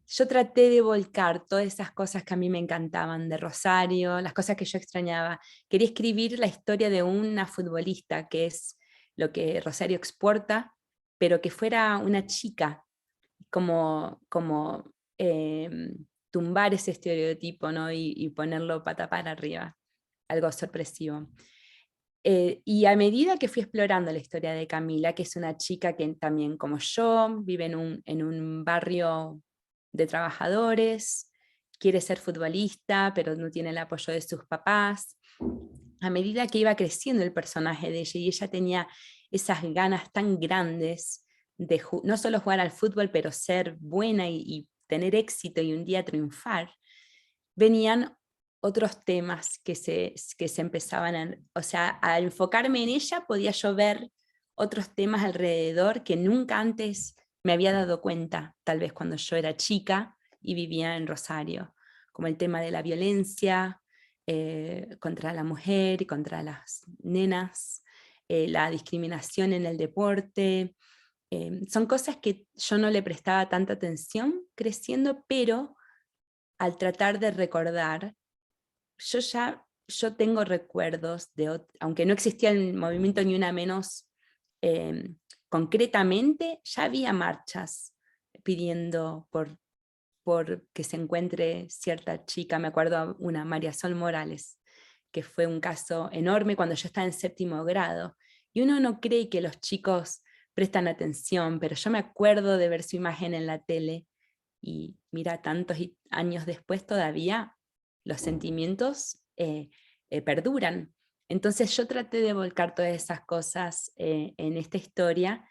yo traté de volcar todas esas cosas que a mí me encantaban de Rosario, las cosas que yo extrañaba. Quería escribir la historia de una futbolista, que es lo que Rosario exporta, pero que fuera una chica, como tumbar ese estereotipo, ¿no? y ponerlo pata para arriba, algo sorpresivo. Y a medida que fui explorando la historia de Camila, que es una chica que también como yo vive en un barrio de trabajadores, quiere ser futbolista, pero no tiene el apoyo de sus papás, a medida que iba creciendo el personaje de ella y ella tenía esas ganas tan grandes de no solo jugar al fútbol, pero ser buena y tener éxito y un día triunfar, venían otros temas que se empezaban o sea, al enfocarme en ella podía yo ver otros temas alrededor que nunca antes me había dado cuenta, tal vez cuando yo era chica y vivía en Rosario, como el tema de la violencia contra la mujer y contra las nenas, la discriminación en el deporte. Son cosas que yo no le prestaba tanta atención creciendo, pero al tratar de recordar, yo tengo recuerdos aunque no existía el movimiento Ni Una Menos eh, concretamente, ya había marchas pidiendo por que se encuentre cierta chica, me acuerdo una, María Sol Morales, que fue un caso enorme cuando yo estaba en 7º grado, y uno no cree que los chicos prestan atención, pero yo me acuerdo de ver su imagen en la tele, y mira, tantos años después todavía los sentimientos perduran. Entonces yo traté de volcar todas esas cosas en esta historia,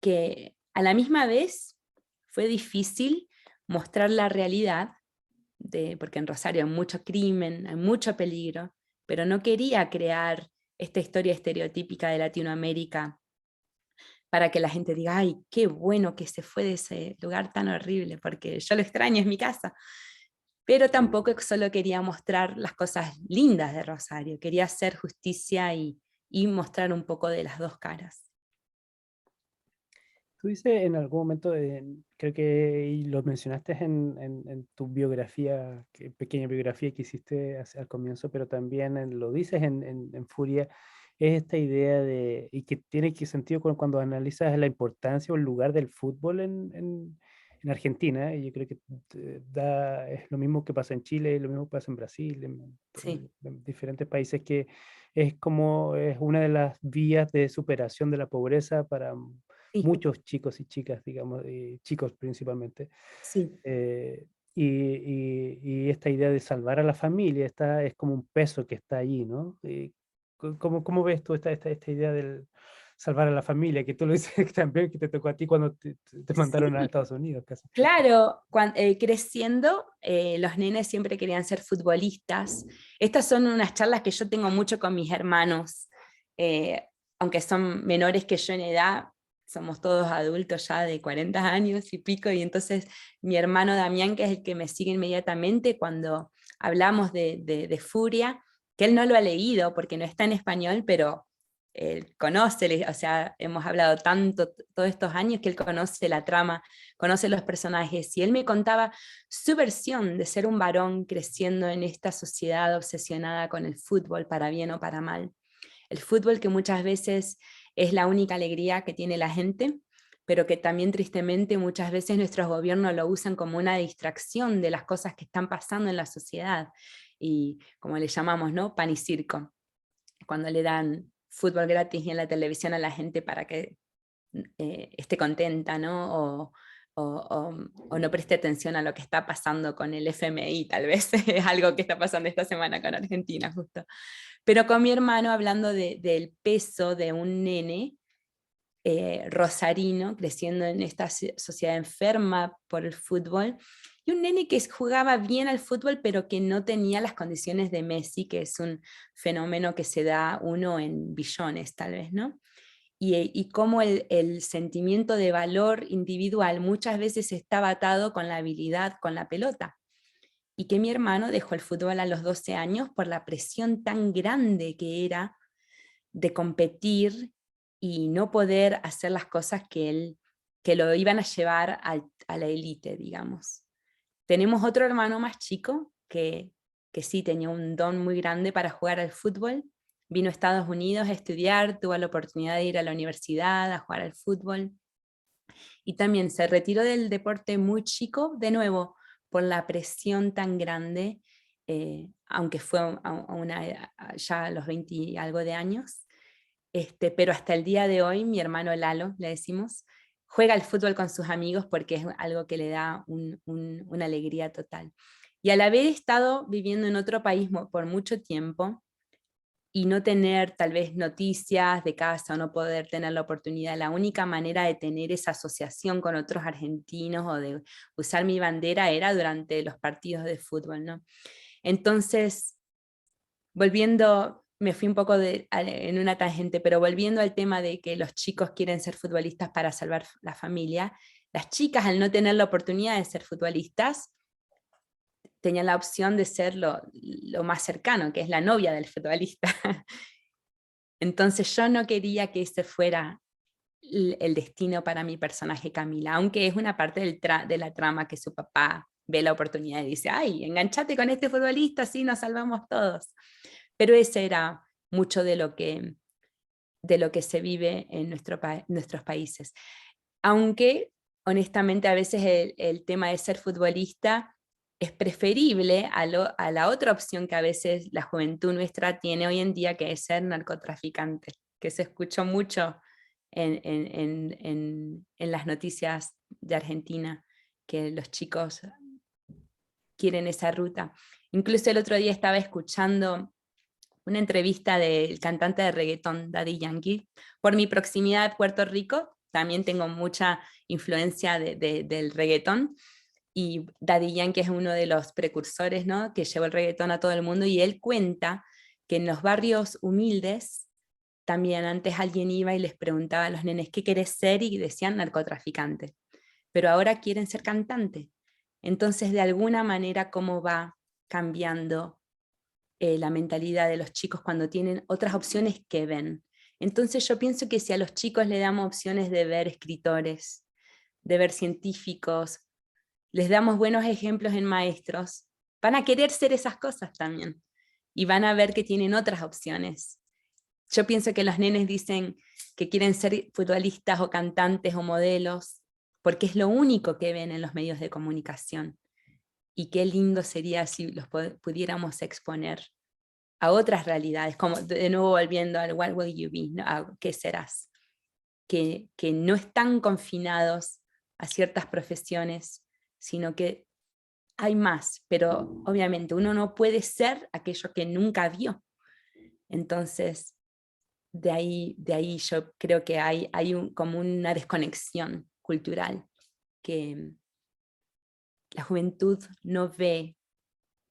que a la misma vez fue difícil mostrar la realidad, porque en Rosario hay mucho crimen, hay mucho peligro, pero no quería crear esta historia estereotípica de Latinoamérica para que la gente diga, ay, qué bueno que se fue de ese lugar tan horrible, porque yo lo extraño, es mi casa. Pero tampoco solo quería mostrar las cosas lindas de Rosario, quería hacer justicia y mostrar un poco de las dos caras. Tú dices en algún momento, creo que y lo mencionaste en tu biografía, pequeña biografía que hiciste al comienzo, pero también lo dices en Furia, es esta idea de, y que tiene que sentido cuando analizas la importancia o el lugar del fútbol en Argentina, y yo creo que es lo mismo que pasa en Chile, lo mismo que pasa en Brasil, Sí, en diferentes países, que es como es una de las vías de superación de la pobreza para sí, muchos chicos y chicas, digamos, chicos principalmente. sí. eh, y esta idea de salvar a la familia es como un peso que está allí, ¿no? ¿Cómo ves tú esta idea del salvar a la familia? Que tú lo dices también, que te tocó a ti cuando te mandaron a Sí, Estados Unidos, casi. claro, creciendo, los nenes siempre querían ser futbolistas. Estas son unas charlas que yo tengo mucho con mis hermanos, eh, aunque son menores que yo en edad, somos todos adultos ya de 40 años y pico, y entonces mi hermano Damián, que es el que me sigue inmediatamente cuando hablamos de Furia, que él no lo ha leído porque no está en español, pero él conoce, o sea, hemos hablado tanto todos estos años que él conoce la trama, conoce los personajes, y él me contaba su versión de ser un varón creciendo en esta sociedad obsesionada con el fútbol, para bien o para mal. El fútbol que muchas veces es la única alegría que tiene la gente, pero que también tristemente muchas veces nuestros gobiernos lo usan como una distracción de las cosas que están pasando en la sociedad, y como le llamamos, ¿no? Pan y circo, cuando le dan fútbol gratis y en la televisión a la gente para que esté contenta, ¿no? O no preste atención a lo que está pasando con el FMI, tal vez es algo que está pasando esta semana con Argentina, justo. Pero con mi hermano, hablando del peso de un nene rosarino, creciendo en esta sociedad enferma por el fútbol, y un nene que jugaba bien al fútbol, pero que no tenía las condiciones de Messi, que es un fenómeno que se da uno en billones, tal vez, ¿no? Y cómo el sentimiento de valor individual muchas veces estaba atado con la habilidad, con la pelota. Y que mi hermano dejó el fútbol a los 12 años por la presión tan grande que era de competir y no poder hacer las cosas que lo iban a llevar a la élite, digamos. Tenemos otro hermano más chico que sí tenía un don muy grande para jugar al fútbol. Vino a Estados Unidos a estudiar, tuvo la oportunidad de ir a la universidad a jugar al fútbol y también se retiró del deporte muy chico, de nuevo, por la presión tan grande, aunque fue ya a los 20 y algo de años. Pero hasta el día de hoy, mi hermano Lalo, le decimos, juega al fútbol con sus amigos porque es algo que le da una alegría total. Y al haber estado viviendo en otro país por mucho tiempo y no tener tal vez noticias de casa o no poder tener la oportunidad, la única manera de tener esa asociación con otros argentinos o de usar mi bandera era durante los partidos de fútbol, ¿no? Entonces, volviendo, me fui un poco en una tangente, pero volviendo al tema de que los chicos quieren ser futbolistas para salvar la familia, las chicas al no tener la oportunidad de ser futbolistas, tenían la opción de ser lo más cercano, que es la novia del futbolista. Entonces yo no quería que ese fuera el destino para mi personaje Camila, aunque es una parte de la trama que su papá ve la oportunidad y dice, ay, enganchate con este futbolista, así nos salvamos todos. Pero ese era mucho de lo que se vive en nuestros países. Aunque, honestamente, a veces el tema de ser futbolista es preferible a la otra opción que a veces la juventud nuestra tiene hoy en día, que es ser narcotraficante, que se escuchó mucho en las noticias de Argentina, que los chicos quieren esa ruta. Incluso el otro día estaba escuchando una entrevista del cantante de reggaetón Daddy Yankee. Por mi proximidad a Puerto Rico, también tengo mucha influencia del reggaetón, y Daddy Yankee es uno de los precursores, ¿no?, que llevó el reggaetón a todo el mundo, y él cuenta que en los barrios humildes también antes alguien iba y les preguntaba a los nenes, ¿qué querés ser? Y decían narcotraficante, pero ahora quieren ser cantante. Entonces, de alguna manera, ¿cómo va cambiando la mentalidad de los chicos cuando tienen otras opciones que ven? Entonces yo pienso que si a los chicos le damos opciones de ver escritores, de ver científicos, les damos buenos ejemplos en maestros, van a querer ser esas cosas también y van a ver que tienen otras opciones. Yo pienso que los nenes dicen que quieren ser futbolistas o cantantes o modelos porque es lo único que ven en los medios de comunicación. Y qué lindo sería si los pudiéramos exponer a otras realidades, como de nuevo volviendo al what will you be, ¿no? ¿A qué serás? Que no están confinados a ciertas profesiones, sino que hay más, pero obviamente uno no puede ser aquello que nunca vio. Entonces, de ahí yo creo que hay como una desconexión cultural, que la juventud no ve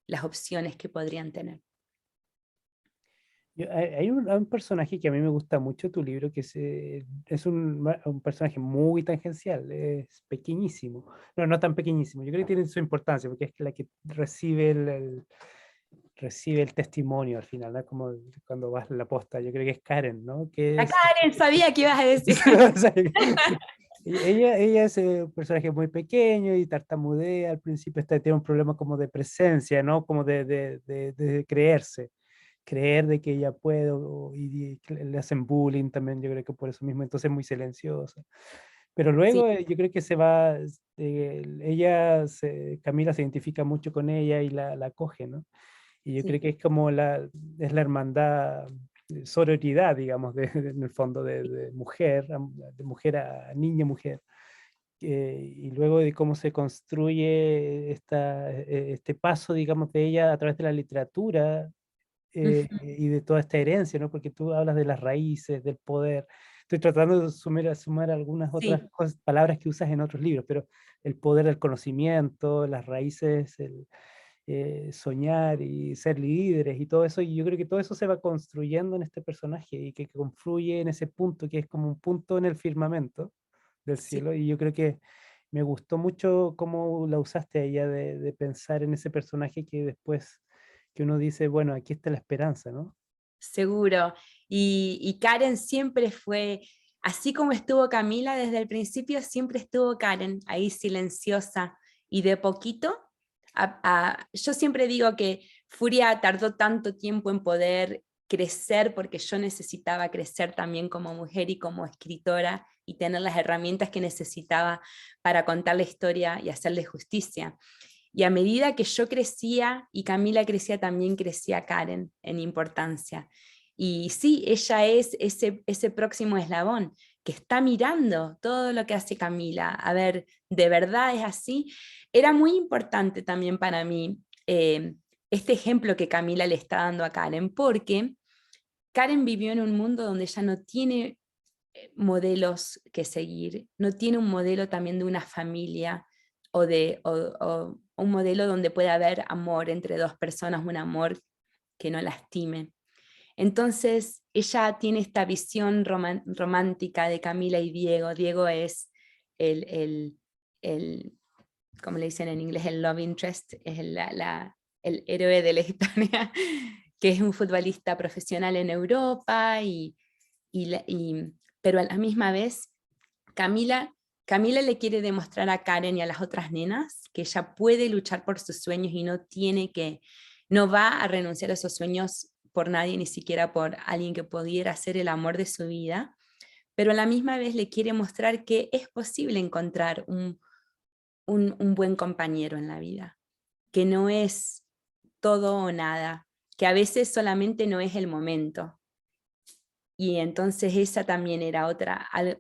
las opciones que podrían tener. Hay un personaje que a mí me gusta mucho tu libro, que es un personaje muy tangencial, es pequeñísimo. No, no tan pequeñísimo, yo creo que tiene su importancia, porque es la que recibe recibe el testimonio al final, ¿no? Como cuando vas a la posta, yo creo que es Karen, ¿no? Que La es, Karen, sabía que ibas a decir. o sea, ella es un personaje muy pequeño y tartamudea, al principio tiene un problema como de presencia, ¿no? Como de creerse, creer de que ella puede, y le hacen bullying también, yo creo que por eso mismo, entonces es muy silenciosa. Pero Sí, luego yo creo que se va, Camila se identifica mucho con ella y la acoge, ¿no? Y yo sí, creo que es como es la hermandad, sororidad, digamos, en el fondo, de mujer a niña, mujer. Y luego de cómo se construye este paso, digamos, de ella a través de la literatura, Ujú. y de toda esta herencia, ¿no? Porque tú hablas de las raíces, del poder. Estoy tratando de sumar algunas otras Sí, palabras que usas en otros libros, pero el poder del conocimiento, las raíces, soñar y ser líderes y todo eso, y yo creo que todo eso se va construyendo en este personaje y que confluye en ese punto que es como un punto en el firmamento del sí. cielo, y yo creo que me gustó mucho cómo la usaste a ella de pensar en ese personaje que después que uno dice, bueno, aquí está la esperanza, ¿no? Seguro. Y Karen siempre fue, así como estuvo Camila desde el principio, siempre estuvo Karen ahí silenciosa y de poquito. Yo siempre digo que Furia tardó tanto tiempo en poder crecer porque yo necesitaba crecer también como mujer y como escritora y tener las herramientas que necesitaba para contar la historia y hacerle justicia. Y a medida que yo crecía y Camila crecía, también crecía Karen en importancia. Y sí, ella es ese próximo eslabón que está mirando todo lo que hace Camila. A ver, ¿de verdad es así? Era muy importante también para mí este ejemplo que Camila le está dando a Karen, porque Karen vivió en un mundo donde ella no tiene modelos que seguir, no tiene un modelo también de una familia o un modelo donde pueda haber amor entre dos personas, un amor que no lastime. Entonces, ella tiene esta visión romántica de Camila y Diego. Diego es el, el, el, como le dicen en inglés, el love interest, es el héroe de la historia, que es un futbolista profesional en Europa pero a la misma vez Camila, Camila le quiere demostrar a Karen y a las otras nenas que ella puede luchar por sus sueños y no va a renunciar a esos sueños por nadie, ni siquiera por alguien que pudiera ser el amor de su vida, pero a la misma vez le quiere mostrar que es posible encontrar un buen compañero en la vida, que no es todo o nada, que a veces solamente no es el momento, y entonces esa también era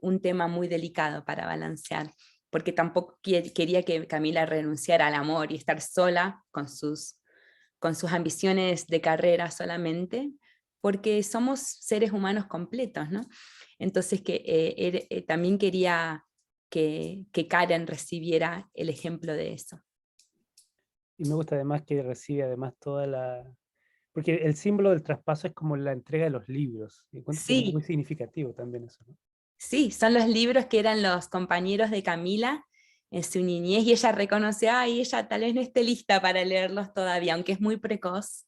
un tema muy delicado para balancear, porque tampoco quería que Camila renunciara al amor y estar sola con sus ambiciones de carrera solamente, porque somos seres humanos completos, ¿no? Entonces también quería que Karen recibiera el ejemplo de eso. Y me gusta además que recibe además toda la... Porque el símbolo del traspaso es como la entrega de los libros. Y encuentro que es muy Sí, significativo también eso, ¿no? sí, son los libros que eran los compañeros de Camila en su niñez y ella reconoce, ay, ella tal vez no esté lista para leerlos todavía, aunque es muy precoz,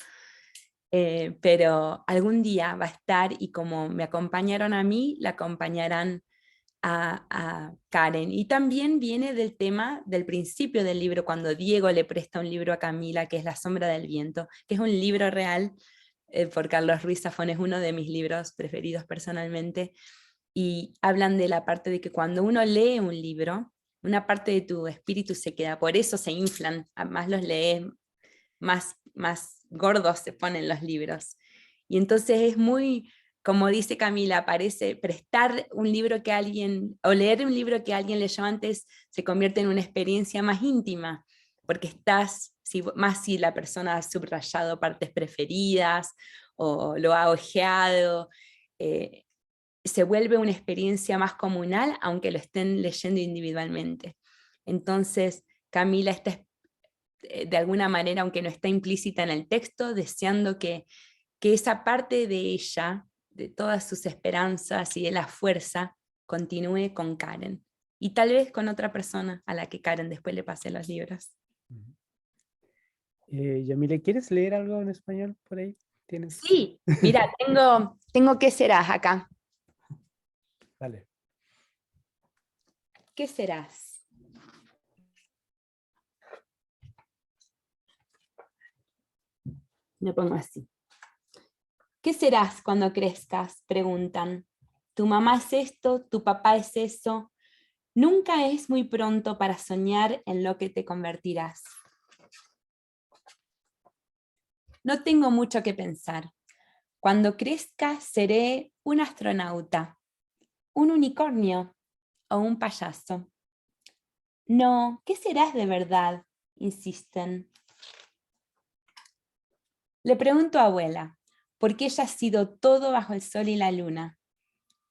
pero algún día va a estar y como me acompañaron a mí, la acompañarán a Karen. Y también viene del tema del principio del libro, cuando Diego le presta un libro a Camila, que es La sombra del viento, que es un libro real, por Carlos Ruiz Zafón, es uno de mis libros preferidos personalmente, y hablan de la parte de que cuando uno lee un libro, una parte de tu espíritu se queda, por eso se inflan, más los lees, más gordos se ponen los libros. Y entonces es muy, como dice Camila, parece prestar un libro que alguien, o leer un libro que alguien leyó antes, se convierte en una experiencia más íntima, porque estás, más si la persona ha subrayado partes preferidas o lo ha ojeado, eh, se vuelve una experiencia más comunal, aunque lo estén leyendo individualmente. Entonces, Camila está de alguna manera, aunque no está implícita en el texto, deseando que esa parte de ella, de todas sus esperanzas y de la fuerza, continúe con Karen. Y tal vez con otra persona a la que Karen después le pase los libros. Ujú. Yamile, ¿quieres leer algo en español por ahí? ¿Tienes? Sí, mira, tengo ¿qué serás acá? Vale. ¿Qué serás? Me pongo así. ¿Qué serás cuando crezcas? Preguntan. Tu mamá es esto, tu papá es eso. Nunca es muy pronto para soñar en lo que te convertirás. No tengo mucho que pensar. Cuando crezca seré un astronauta, un unicornio o un payaso. No, ¿qué serás de verdad?, insisten. Le pregunto a abuela, porque ella ha sido todo bajo el sol y la luna.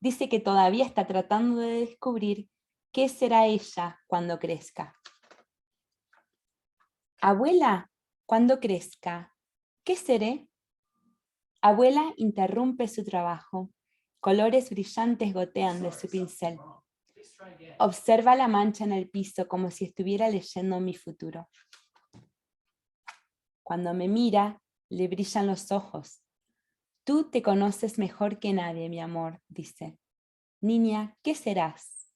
Dice que todavía está tratando de descubrir qué será ella cuando crezca. Abuela, cuando crezca, ¿qué seré? Abuela interrumpe su trabajo. Colores brillantes gotean de su pincel. Observa la mancha en el piso como si estuviera leyendo mi futuro. Cuando me mira, le brillan los ojos. Tú te conoces mejor que nadie, mi amor, dice. Niña, ¿qué serás?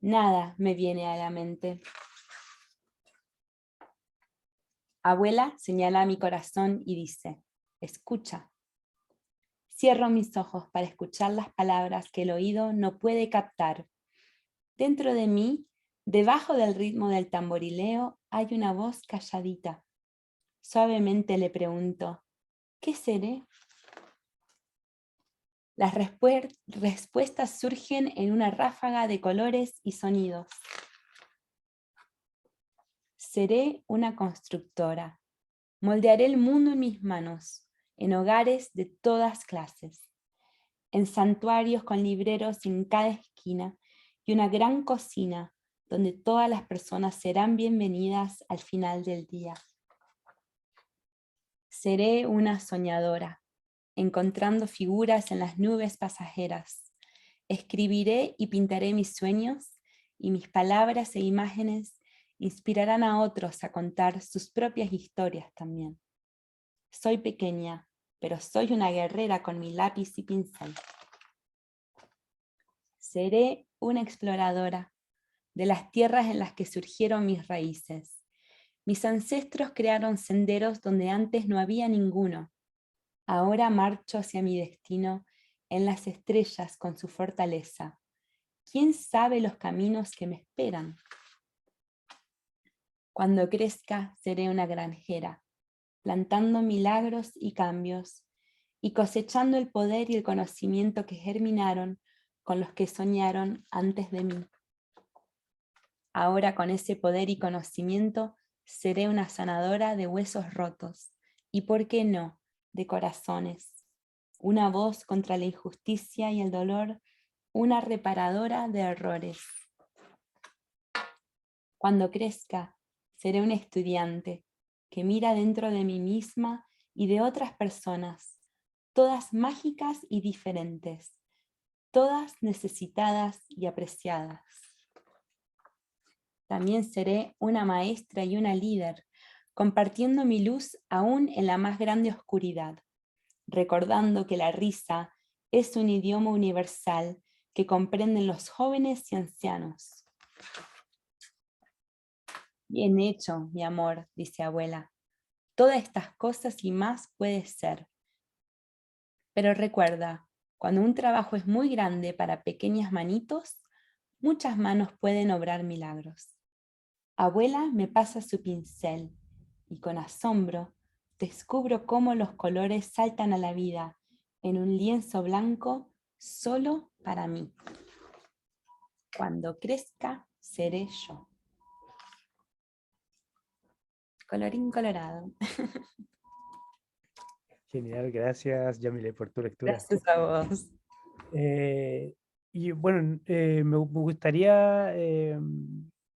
Nada me viene a la mente. Abuela señala a mi corazón y dice, escucha. Cierro mis ojos para escuchar las palabras que el oído no puede captar. Dentro de mí, debajo del ritmo del tamborileo, hay una voz calladita. Suavemente le pregunto, ¿qué seré? Las respuestas surgen en una ráfaga de colores y sonidos. Seré una constructora. Moldearé el mundo en mis manos, en hogares de todas clases, en santuarios con libreros en cada esquina y una gran cocina donde todas las personas serán bienvenidas al final del día. Seré una soñadora, encontrando figuras en las nubes pasajeras. Escribiré y pintaré mis sueños, y mis palabras e imágenes inspirarán a otros a contar sus propias historias también. Soy pequeña, pero soy una guerrera con mi lápiz y pincel. Seré una exploradora de las tierras en las que surgieron mis raíces. Mis ancestros crearon senderos donde antes no había ninguno. Ahora marcho hacia mi destino en las estrellas con su fortaleza. ¿Quién sabe los caminos que me esperan? Cuando crezca seré una granjera, plantando milagros y cambios, y cosechando el poder y el conocimiento que germinaron con los que soñaron antes de mí. Ahora con ese poder y conocimiento seré una sanadora de huesos rotos, y por qué no, de corazones, una voz contra la injusticia y el dolor, una reparadora de errores. Cuando crezca, seré un estudiante que mira dentro de mí misma y de otras personas, todas mágicas y diferentes, todas necesitadas y apreciadas. También seré una maestra y una líder, compartiendo mi luz aún en la más grande oscuridad, recordando que la risa es un idioma universal que comprenden los jóvenes y ancianos. Bien hecho, mi amor, dice abuela. Todas estas cosas y más puede ser. Pero recuerda, cuando un trabajo es muy grande para pequeñas manitos, muchas manos pueden obrar milagros. Abuela me pasa su pincel y con asombro descubro cómo los colores saltan a la vida en un lienzo blanco solo para mí. Cuando crezca, seré yo. Colorín colorado. Genial, gracias, Yamile, por tu lectura. Gracias a vos. Y bueno, me gustaría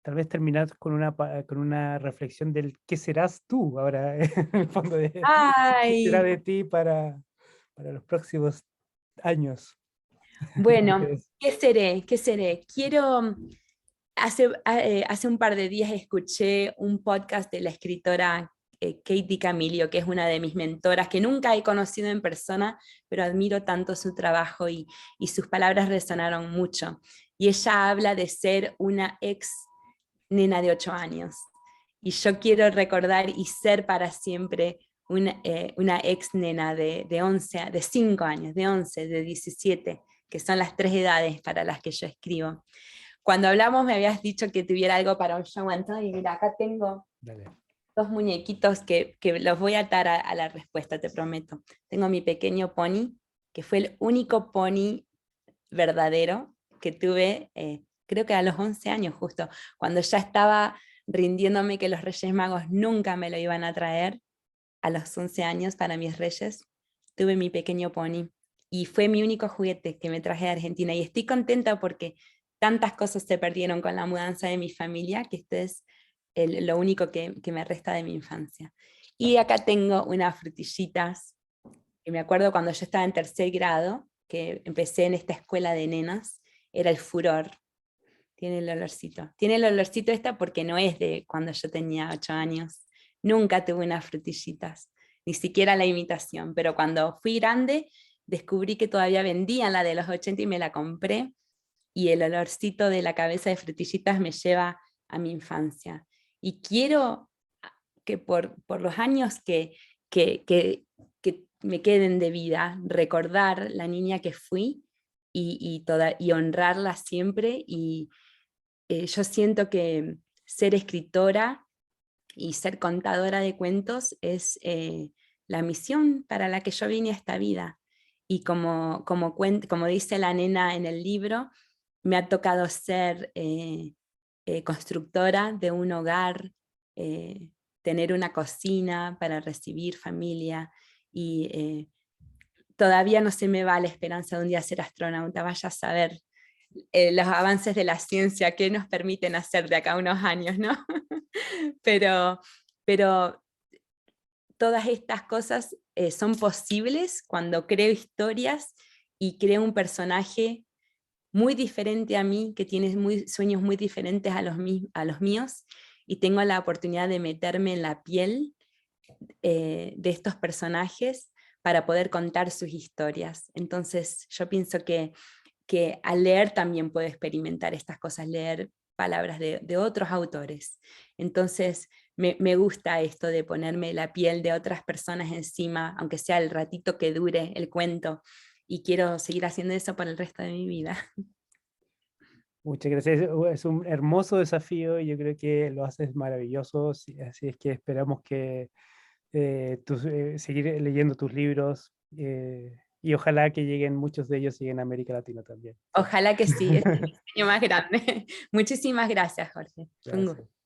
tal vez terminar con con una reflexión del qué serás tú ahora, en el fondo, qué será Ay, de ti para los próximos años. bueno, Porque ¿qué seré? ¿Qué seré? Hace un par de días escuché un podcast de la escritora Katie Camillo, que es una de mis mentoras, que nunca he conocido en persona, pero admiro tanto su trabajo y sus palabras resonaron mucho. Y ella habla de ser una ex nena de 8 años. Y yo quiero recordar y ser para siempre una ex nena de 11, de 5 años, de 11, de 17, que son las 3 edades para las que yo escribo. Cuando hablamos me habías dicho que tuviera algo para un show and tell, y mira, acá tengo dale. dos muñequitos que los voy a atar a la respuesta, te prometo. Tengo mi pequeño pony, que fue el único pony verdadero que tuve, creo que a los 11 años justo, cuando ya estaba rindiéndome que los Reyes Magos nunca me lo iban a traer, a los 11 años para mis Reyes, tuve mi pequeño pony y fue mi único juguete que me traje de Argentina y estoy contenta porque tantas cosas se perdieron con la mudanza de mi familia, que esto es lo único que me resta de mi infancia. Y acá tengo unas frutillitas, que me acuerdo cuando yo estaba en tercer grado, que empecé en esta escuela de nenas, era el furor. Tiene el olorcito. Tiene el olorcito esta porque no es de cuando yo tenía 8 años. Nunca tuve unas frutillitas, ni siquiera la imitación, pero cuando fui grande descubrí que todavía vendían la de los 80 y me la compré y el olorcito de la cabeza de frutillitas me lleva a mi infancia. Y quiero que por los años que me queden de vida, recordar la niña que fui y honrarla siempre. Y yo siento que ser escritora y ser contadora de cuentos es la misión para la que yo vine a esta vida. Y como dice la nena en el libro, me ha tocado ser constructora de un hogar, eh, tener una cocina para recibir familia y todavía no se me va la esperanza de un día ser astronauta, vaya a saber los avances de la ciencia que nos permiten hacer de acá a unos años, ¿no? pero, pero todas estas cosas son posibles cuando creo historias y creo un personaje muy diferente a mí, que tiene sueños muy diferentes a los míos, y tengo la oportunidad de meterme en la piel de estos personajes para poder contar sus historias. Entonces yo pienso que al leer también puedo experimentar estas cosas, leer palabras de otros autores. Entonces me gusta esto de ponerme la piel de otras personas encima, aunque sea el ratito que dure el cuento, y quiero seguir haciendo eso por el resto de mi vida. Muchas gracias. Es un hermoso desafío y yo creo que lo haces maravilloso. Así es que esperamos que seguir leyendo tus libros y ojalá que lleguen muchos de ellos lleguen a América Latina también. Ojalá que sí, ese es mi sueño más grande. Muchísimas gracias, Jorge. Fue un gusto. Gracias.